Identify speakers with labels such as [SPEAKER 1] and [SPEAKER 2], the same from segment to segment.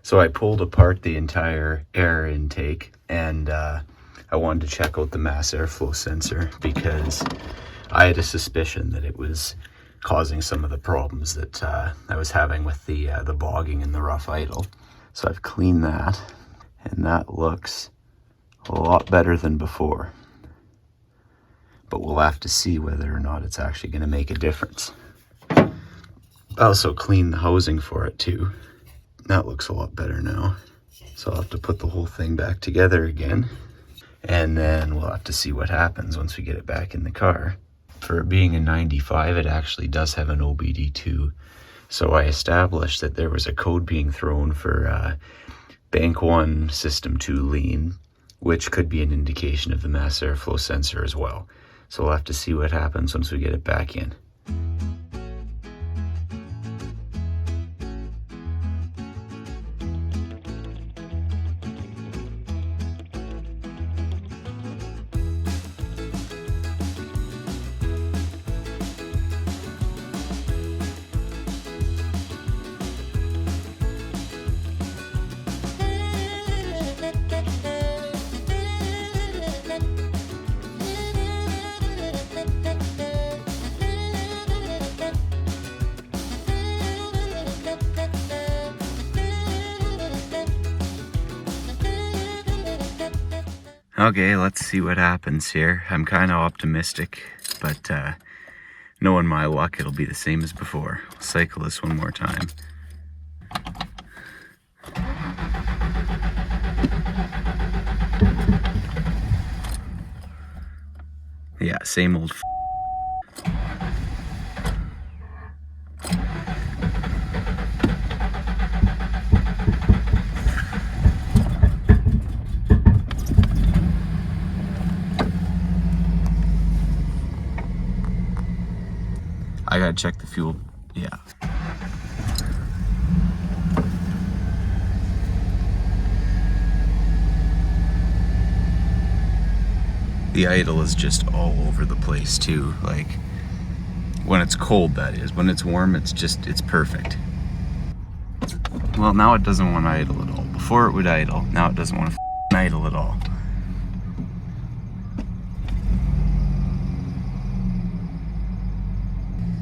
[SPEAKER 1] So I pulled apart the entire air intake, and I wanted to check out the mass airflow sensor because I had a suspicion that it was causing some of the problems that I was having with the bogging and the rough idle. So I've cleaned that, and that looks a lot better than before. But we'll have to see whether or not it's actually going to make a difference. I also cleaned the housing for it too. That looks a lot better now. So I'll have to put the whole thing back together again, and then we'll have to see what happens once we get it back in the car. For it being a 95, it actually does have an OBD2. So I established that there was a code being thrown for Bank 1 System 2 lean, which could be an indication of the mass airflow sensor as well. So we'll have to see what happens once we get it back in. Okay, let's see what happens here. I'm kind of optimistic, but knowing my luck, it'll be the same as before. I'll cycle this one more time. Yeah, same old I gotta check the fuel. Yeah. The idle is just all over the place too. Like when it's cold, that is. When it's warm, it's perfect. Well, now it doesn't want to idle at all. Before it would idle. Now it doesn't want to idle at all.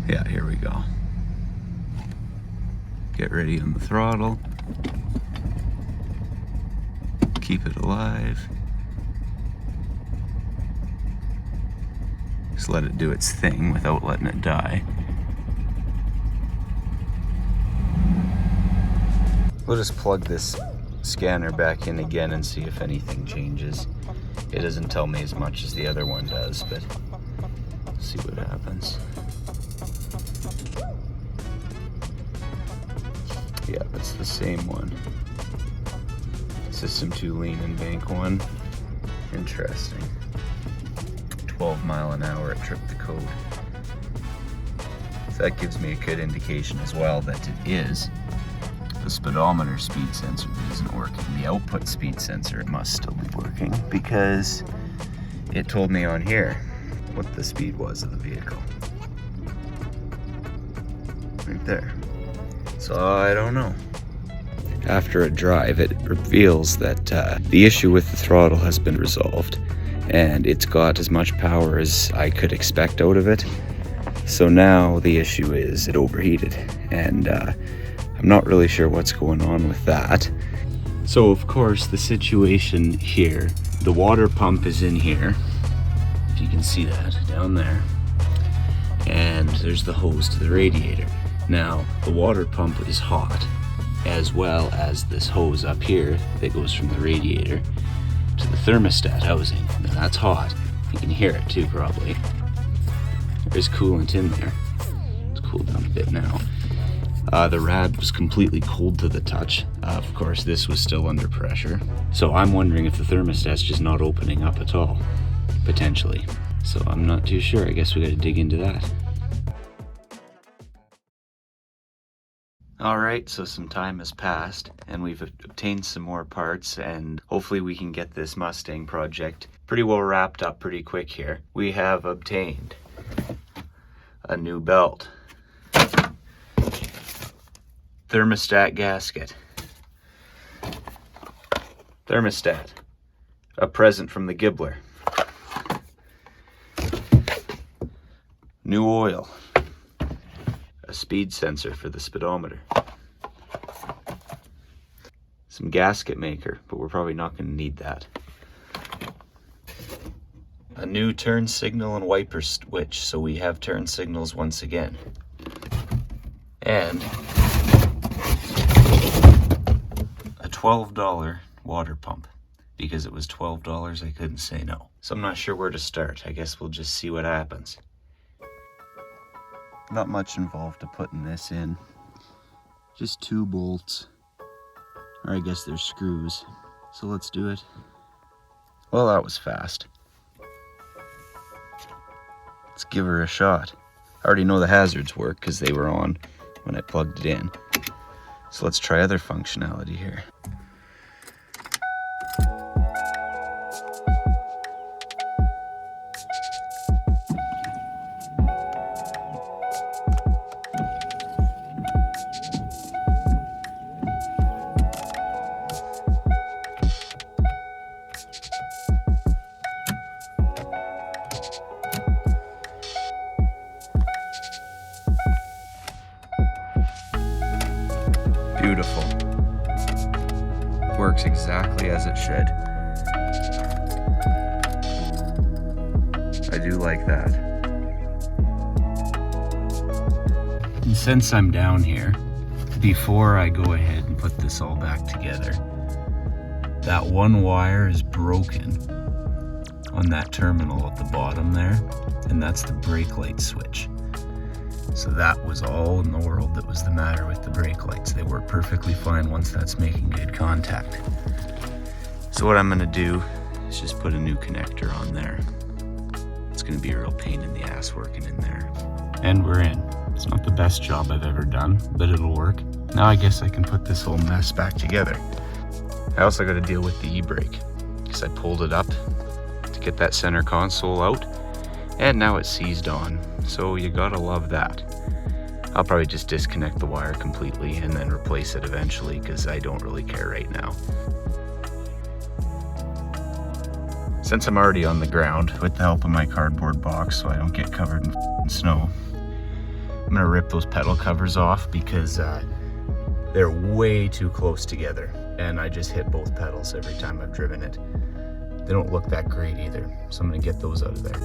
[SPEAKER 1] Yeah, here we go. Get ready on the throttle. Keep it alive. Just let it do its thing without letting it die. We'll just plug this scanner back in again and see if anything changes. It doesn't tell me as much as the other one does, but we'll see what happens. Yeah, it's the same one. System 2 lean in Bank 1. Interesting. 12 mile an hour, it tripped the code. So that gives me a good indication as well that it is the speedometer speed sensor that isn't working. The output speed sensor must still be working because it told me on here what the speed was of the vehicle. Right there. So I don't know. After a drive, it reveals that the issue with the throttle has been resolved, and it's got as much power as I could expect out of it. So now the issue is it overheated, and I'm not really sure what's going on with that. So of course the situation here, the water pump is in here, if you can see that down there, and there's the hose to the radiator. Now, the water pump is hot, as well as this hose up here that goes from the radiator to the thermostat housing. Now that's hot. You can hear it too, probably. There's coolant in there. It's cooled down a bit now. The rad was completely cold to the touch. Of course, this was still under pressure. So I'm wondering if the thermostat's just not opening up at all, potentially. So I'm not too sure. I guess we gotta dig into that. Alright, so some time has passed and we've obtained some more parts, and hopefully we can get this Mustang project pretty well wrapped up pretty quick here. We have obtained a new belt, thermostat gasket, Thermostat, a present from the Gibbler. New oil, a speed sensor for the speedometer. Some gasket maker, but we're probably not going to need that. A new turn signal and wiper switch, so we have turn signals once again. And a $12 water pump. Because it was $12, I couldn't say no. So I'm not sure where to start. I guess we'll just see what happens. Not much involved to putting this in. Just 2 bolts. Or I guess they're screws. So let's do it. Well, that was fast. Let's give her a shot. I already know the hazards work because they were on when I plugged it in. So let's try other functionality here. Beautiful. Works exactly as it should. I do like that. And since I'm down here, before I go ahead and put this all back together, that one wire is broken on that terminal at the bottom there, and that's the brake light switch. So that was all in the world that was the matter with the brake lights. They work perfectly fine once that's making good contact. So what I'm gonna do is just put a new connector on there. It's gonna be a real pain in the ass working in there. And we're in. It's not the best job I've ever done, but it'll work. Now I guess I can put this whole mess back together. I also gotta deal with the e-brake because I pulled it up to get that center console out, and now it's seized on. So you gotta love that. I'll probably just disconnect the wire completely and then replace it eventually because I don't really care right now. Since I'm already on the ground, with the help of my cardboard box so I don't get covered in snow, I'm gonna rip those pedal covers off because they're way too close together and I just hit both pedals every time I've driven it. They don't look that great either, so I'm gonna get those out of there.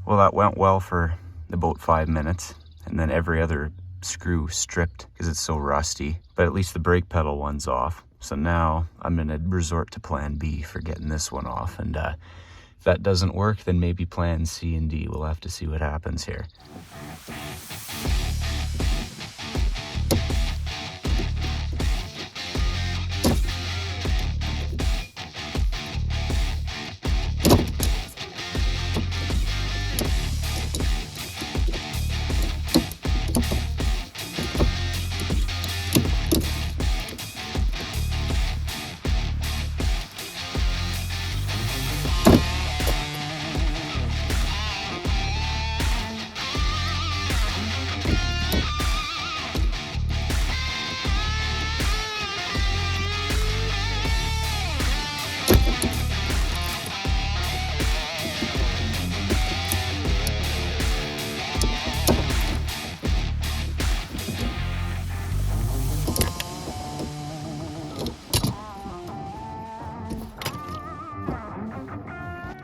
[SPEAKER 1] Well, that went well for about 5 minutes, and then every other screw stripped because it's so rusty, but at least the brake pedal one's off. So now I'm gonna resort to plan B for getting this one off, and if that doesn't work, then maybe plan C and D. We'll have to see what happens here.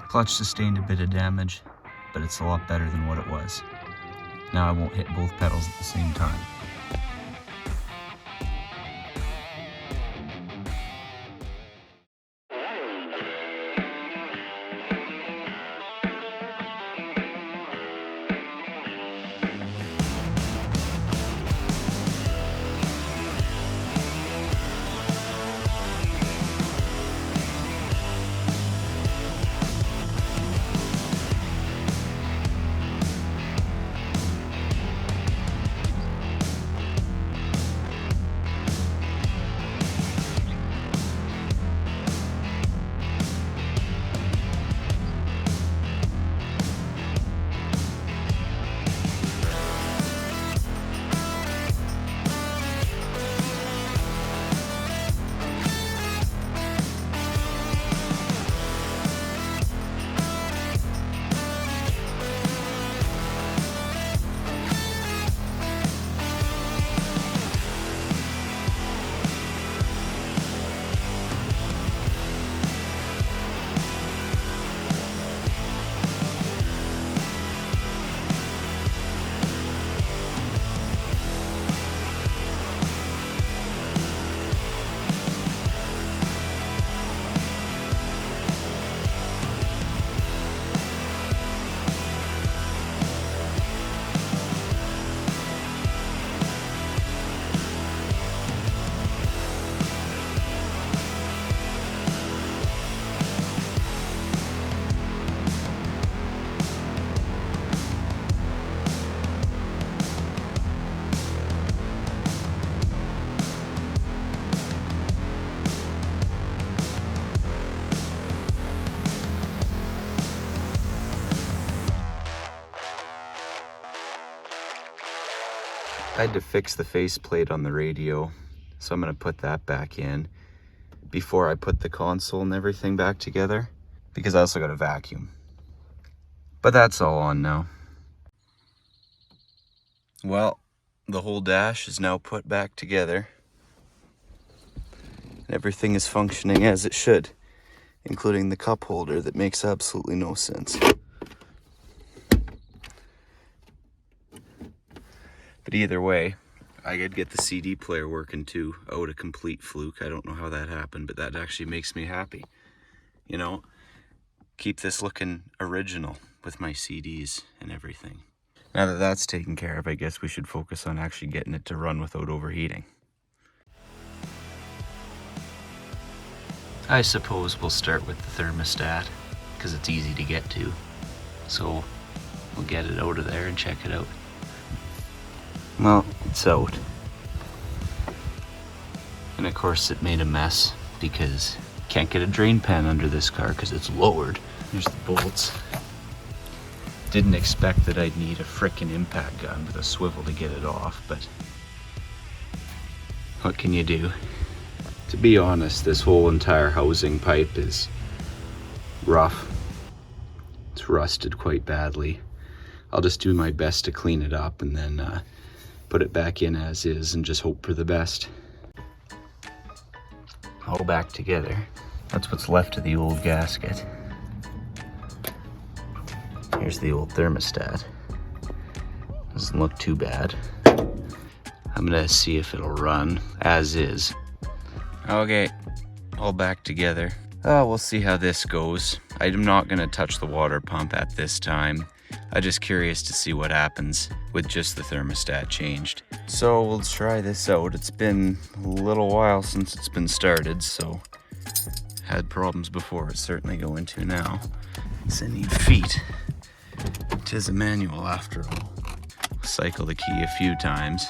[SPEAKER 1] Clutch sustained a bit of damage, but it's a lot better than what it was. Now I won't hit both pedals at the same time. I had to fix the faceplate on the radio, so I'm gonna put that back in before I put the console and everything back together, because I also got a vacuum. But that's all on now. Well, the whole dash is now put back together. Everything is functioning as it should, including the cup holder that makes absolutely no sense. But either way, I could get the CD player working too. Oh, a complete fluke. I don't know how that happened, but that actually makes me happy. You know, keep this looking original with my CDs and everything. Now that that's taken care of, I guess we should focus on actually getting it to run without overheating. I suppose we'll start with the thermostat, because it's easy to get to. So we'll get it out of there and check it out. Well, it's out. And of course it made a mess because can't get a drain pan under this car because it's lowered. There's the bolts. Didn't expect that I'd need a frickin' impact gun with a swivel to get it off, but what can you do? To be honest, this whole entire housing pipe is rough. It's rusted quite badly. I'll just do my best to clean it up and then put it back in as is and just hope for the best. All back together. That's what's left of the old gasket. Here's the old thermostat. Doesn't look too bad. I'm gonna see if it'll run as is. Okay, all back together. We'll see how this goes. I'm not gonna touch the water pump at this time. I'm just curious to see what happens with just the thermostat changed. So we'll try this out. It's been a little while since it's been started, so had problems before. It's certainly going to now. Sending feet. Tis a manual after all. Cycle the key a few times.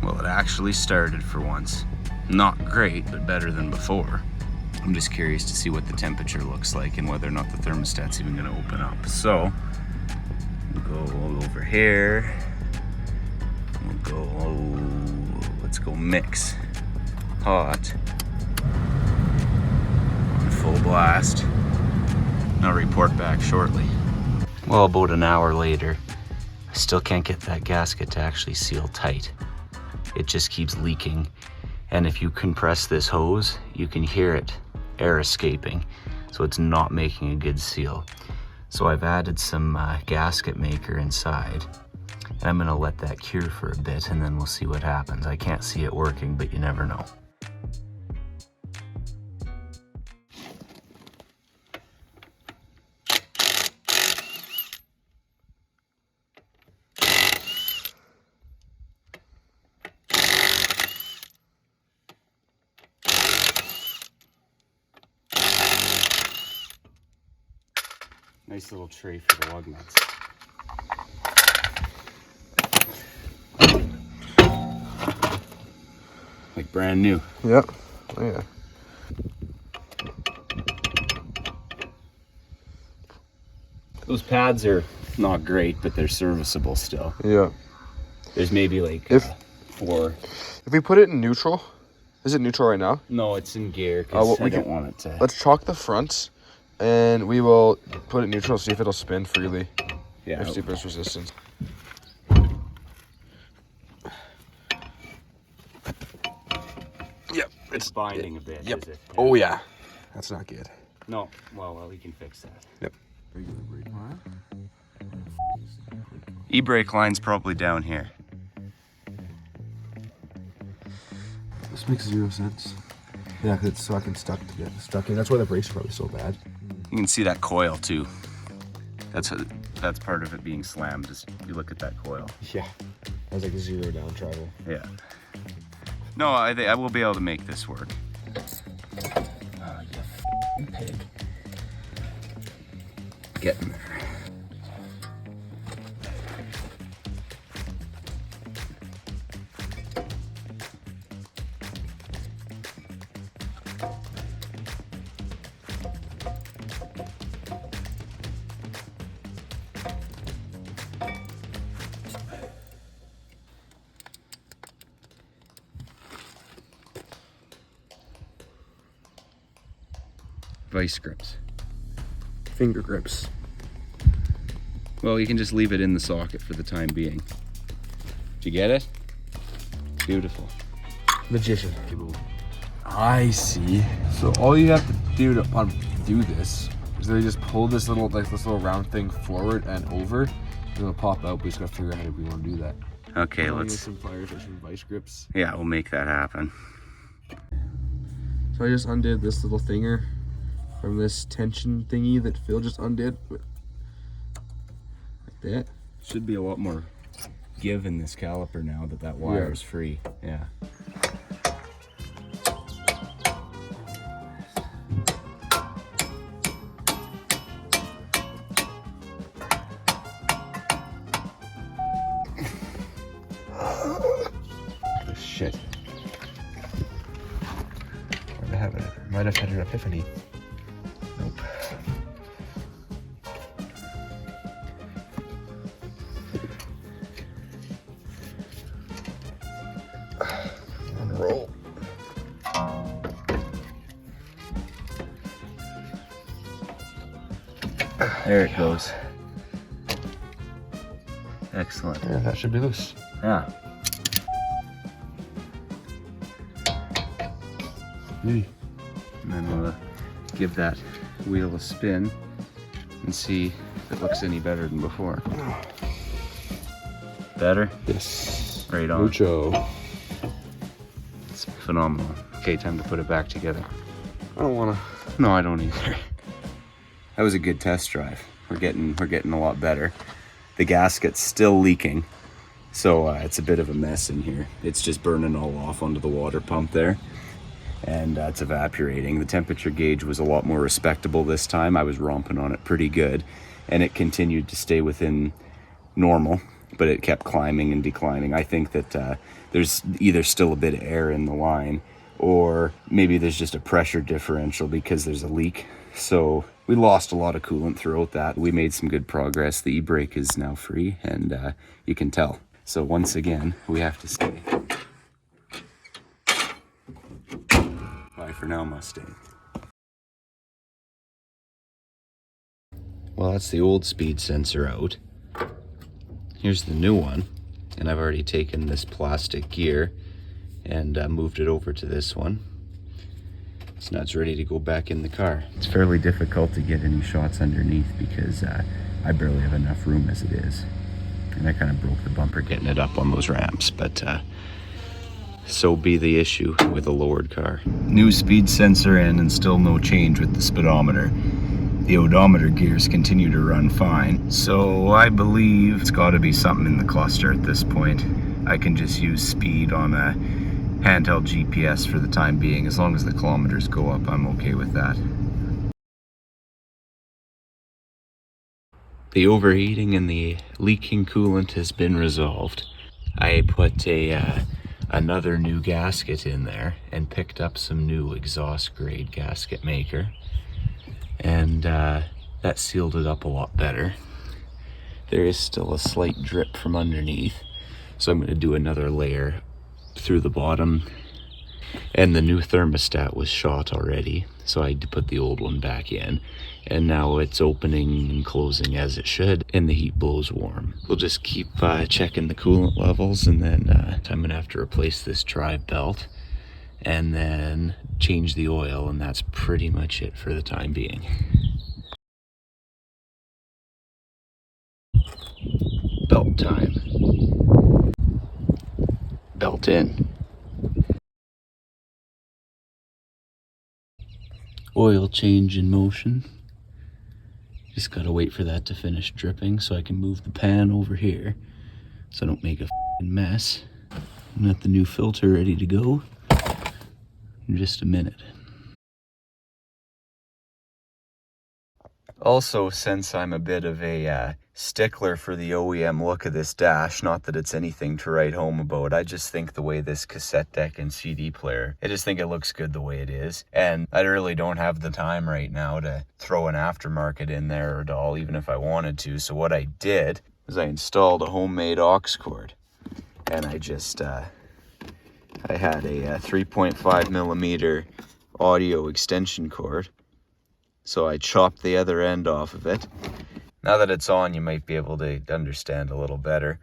[SPEAKER 1] Well, it actually started for once. Not great, but better than before. I'm just curious to see what the temperature looks like and whether or not the thermostat's even gonna open up. So, we'll go over let's go mix. Hot. On full blast. I'll report back shortly. Well, about an hour later, I still can't get that gasket to actually seal tight. It just keeps leaking. And if you compress this hose, you can hear it, air escaping. So it's not making a good seal. So I've added some gasket maker inside. And I'm gonna let that cure for a bit and then we'll see what happens. I can't see it working, but you never know. Nice little tray for the lug nuts. Like brand new.
[SPEAKER 2] Yep. Oh, yeah.
[SPEAKER 1] Those pads are not great, but they're serviceable still.
[SPEAKER 2] Yeah.
[SPEAKER 1] There's maybe like four.
[SPEAKER 2] If we put it in neutral, is it neutral right now?
[SPEAKER 1] No, it's in gear because I don't want it to.
[SPEAKER 2] Let's chalk the fronts, and we will put it neutral, see if it'll spin freely.
[SPEAKER 1] Yeah.
[SPEAKER 2] If steepest resistance. Yep.
[SPEAKER 1] It's binding a bit.
[SPEAKER 2] Yep.
[SPEAKER 1] Is it? Yeah.
[SPEAKER 2] Oh yeah. That's not good.
[SPEAKER 1] No. Well, we can fix that.
[SPEAKER 2] Yep.
[SPEAKER 1] E-brake line's probably down here.
[SPEAKER 2] This makes 0 sense. Yeah, because it's fucking stuck in. That's why the brakes are probably so bad.
[SPEAKER 1] You can see that coil too. That's part of it being slammed. Is you look at that coil.
[SPEAKER 2] Yeah. That was like a 0 down travel.
[SPEAKER 1] Yeah. No, I will be able to make this work.
[SPEAKER 2] Oh, you pig.
[SPEAKER 1] Getting there. Vice grips.
[SPEAKER 2] Finger grips.
[SPEAKER 1] Well, you can just leave it in the socket for the time being. Did you get it? Beautiful.
[SPEAKER 2] Magician. I see. So all you have to do to do this is they just pull this little round thing forward and over, and it'll pop out. But we just gotta figure out how we want to do that.
[SPEAKER 1] Okay,
[SPEAKER 2] I'll
[SPEAKER 1] let's.
[SPEAKER 2] use some pliers or some vice grips.
[SPEAKER 1] Yeah, we'll make that happen.
[SPEAKER 2] So I just undid this little thinger from this tension thingy that Phil just undid. Like that.
[SPEAKER 1] Should be a lot more give in this caliper now that that wire is free. Yeah. Shit.
[SPEAKER 2] Might have had an epiphany.
[SPEAKER 1] Nope.
[SPEAKER 2] Unroll.
[SPEAKER 1] There it goes. Excellent.
[SPEAKER 2] Yeah, that should be loose.
[SPEAKER 1] Yeah.
[SPEAKER 2] Beauty.
[SPEAKER 1] And then we'll give that wheel a spin and see if it looks any better than before. Better?
[SPEAKER 2] Yes.
[SPEAKER 1] Right on.
[SPEAKER 2] Mucho.
[SPEAKER 1] It's phenomenal. Okay, time to put it back together.
[SPEAKER 2] I don't wanna.
[SPEAKER 1] No, I don't either. That was a good test drive. We're getting a lot better. The gasket's still leaking, so it's a bit of a mess in here. It's just burning all off onto the water pump there, and it's evaporating. The temperature gauge was a lot more respectable this time. I was romping on it pretty good, and it continued to stay within normal, but it kept climbing and declining. I think that there's either still a bit of air in the line, or maybe there's just a pressure differential because there's a leak. So we lost a lot of coolant throughout that. We made some good progress. The e-brake is now free, and you can tell. So once again, we have to stay. Bye for now, Mustang. Well, that's the old speed sensor out. Here's the new one, and I've already taken this plastic gear and moved it over to this one. So now it's ready to go back in the car. It's fairly difficult to get any shots underneath because I barely have enough room as it is. And I kind of broke the bumper getting it up on those ramps, but so be the issue with a lowered car. New speed sensor in and still no change with the speedometer. The odometer gears continue to run fine, so I believe it's got to be something in the cluster at this point. I can just use speed on a handheld GPS for the time being. As long as the kilometers go up, I'm okay with that. The overheating and the leaking coolant has been resolved. I put another new gasket in there and picked up some new exhaust grade gasket maker, and that sealed it up a lot better. There is still a slight drip from underneath, so I'm going to do another layer through the bottom. And the new thermostat was shot already, so I had to put the old one back in, and now it's opening and closing as it should, and the heat blows warm. We'll just keep checking the coolant levels, and then I'm gonna have to replace this drive belt and then change the oil, and that's pretty much it for the time being. Belt time. Belt in. Oil change in motion. Just gotta wait for that to finish dripping so I can move the pan over here so I don't make a f***ing mess. And got the new filter ready to go in just a minute. Also, since I'm a bit of a stickler for the OEM look of this dash, not that it's anything to write home about, I just think the way this cassette deck and CD player, I just think it looks good the way it is. And I really don't have the time right now to throw an aftermarket in there at all, even if I wanted to. So what I did is I installed a homemade aux cord. And I just, I had a 3.5 millimeter audio extension cord. So I chopped the other end off of it. Now that it's on, you might be able to understand a little better.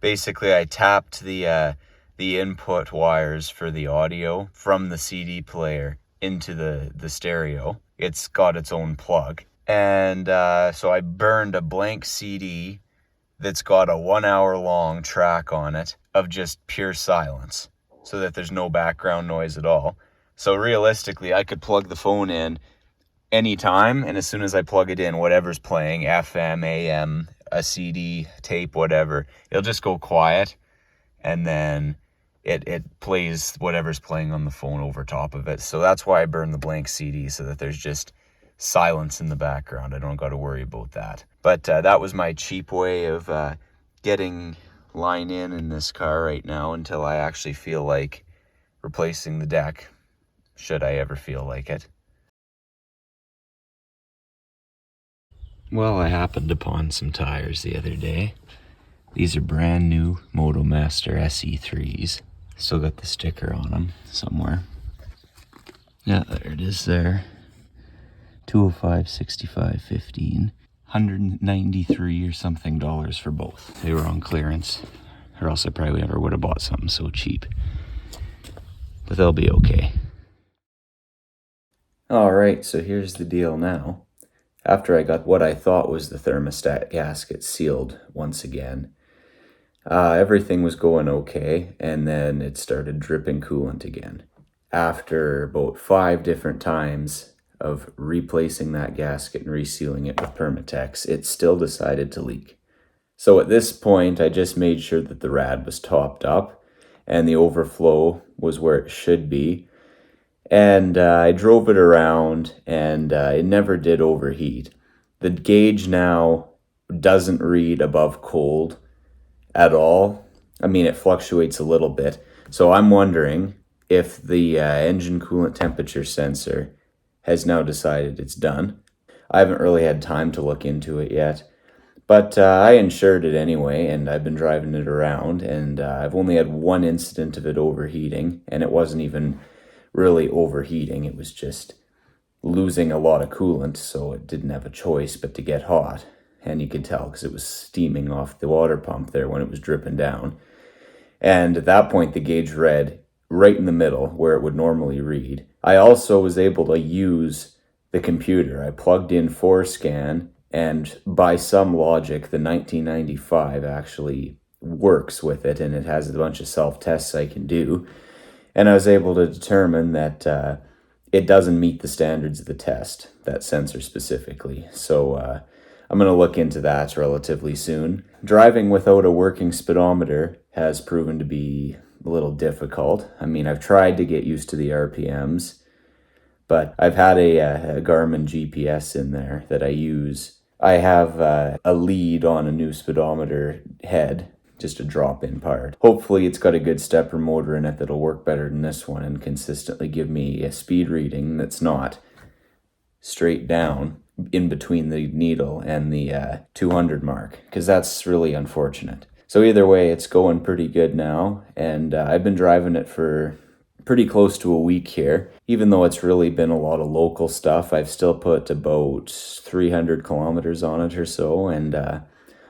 [SPEAKER 1] Basically, I tapped the input wires for the audio from the CD player into the stereo. It's got its own plug. And so I burned a blank CD that's got a 1 hour long track on it of just pure silence, so that there's no background noise at all. So realistically, I could plug the phone in anytime, and as soon as I plug it in, whatever's playing, FM, AM, a CD, tape, whatever, it'll just go quiet, and then it plays whatever's playing on the phone over top of it. So that's why I burn the blank CD, so that there's just silence in the background. I don't got to worry about that. But that was my cheap way of getting line in this car right now until I actually feel like replacing the deck, should I ever feel like it. Well, I happened upon some tires the other day. These are brand new MotoMaster SE3s. Still got the sticker on them somewhere. Yeah, there it is there. 205, 65, 15. 193 or something dollars for both. They were on clearance, or else I probably never would have bought something so cheap. But they'll be okay. Alright, so here's the deal now. After I got what I thought was the thermostat gasket sealed once again, everything was going okay, and then it started dripping coolant again. After about 5 different times of replacing that gasket and resealing it with Permatex, it still decided to leak. So at this point, I just made sure that the rad was topped up and the overflow was where it should be. And I drove it around, and it never did overheat. The gauge now doesn't read above cold at all. I mean, it fluctuates a little bit. So I'm wondering if the engine coolant temperature sensor has now decided it's done. I haven't really had time to look into it yet, but I insured it anyway, and I've been driving it around, and I've only had one incident of it overheating, and it wasn't even really overheating. It was just losing a lot of coolant, so it didn't have a choice but to get hot. And you could tell because it was steaming off the water pump there when it was dripping down. And at that point, the gauge read right in the middle where it would normally read. I also was able to use the computer. I plugged in ForeScan, and by some logic, the 1995 actually works with it, and it has a bunch of self-tests I can do. And I was able to determine that it doesn't meet the standards of the test, that sensor specifically. So I'm going to look into that relatively soon. Driving without a working speedometer has proven to be a little difficult. I mean, I've tried to get used to the RPMs, but I've had a Garmin GPS in there that I use. I have a lead on a new speedometer head, just a drop-in part. Hopefully it's got a good stepper motor in it that'll work better than this one and consistently give me a speed reading that's not straight down in between the needle and the 200 mark, because that's really unfortunate. So either way, it's going pretty good now, and I've been driving it for pretty close to a week here. Even though it's really been a lot of local stuff, I've still put about 300 kilometers on it or so, and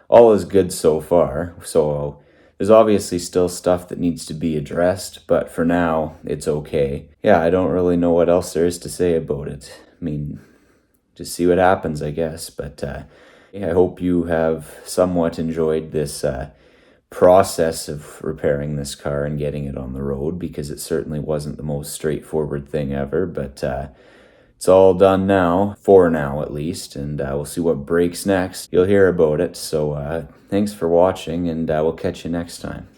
[SPEAKER 1] all is good so far. So there's obviously still stuff that needs to be addressed, but for now, it's okay. Yeah, I don't really know what else there is to say about it. I mean, just see what happens, I guess. But I hope you have somewhat enjoyed this process of repairing this car and getting it on the road, because it certainly wasn't the most straightforward thing ever, but it's all done now, for now at least, and we'll see what breaks next. You'll hear about it, so thanks for watching, and we'll catch you next time.